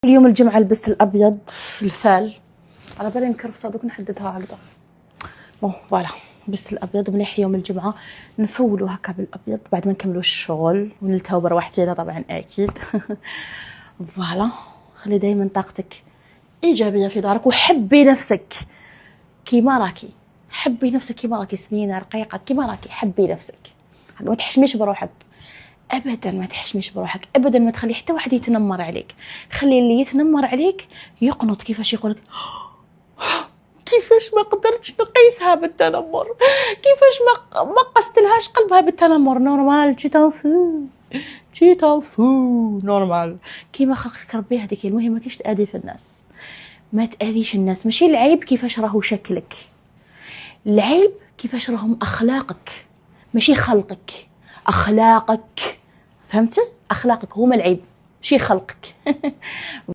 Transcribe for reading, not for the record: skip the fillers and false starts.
اليوم الجمعة لبست الأبيض الفال، على بالي نكرفصة دوك نحددها هكذا. فوالا لبست الأبيض مليح يوم الجمعة، نفولو هكا بالأبيض بعد ما نكملو الشغل ونلتهو برواحتنا طبعا أكيد. فوالا خلي دايما طاقتك إيجابية في دارك، وحبي نفسك كيما راكي، حبي نفسك كيما راكي، سمينة رقيقة كيما راكي، حبي نفسك، ما تحشميش بروحك ابدا، ما تحشميش بروحك ابدا، ما تخلي حتى واحد يتنمر عليك، خلي اللي يتنمر عليك يقنط، كيفاش يقولك كيفاش ما قدرتش نقيسها بالتنمر، كيفاش ما قستلهاش قلبها بالتنمر، نورمال تي فو نورمال كيما خلقك ربي هذيك. المهم ما كيش تأذي في الناس، ما تأذيش الناس، ماشي العيب كيفاش راهو شكلك، العيب كيفاش راهم اخلاقك، ماشي خلقك، اخلاقك، فهمتي؟ اخلاقك هما العيب ماشي خلقك.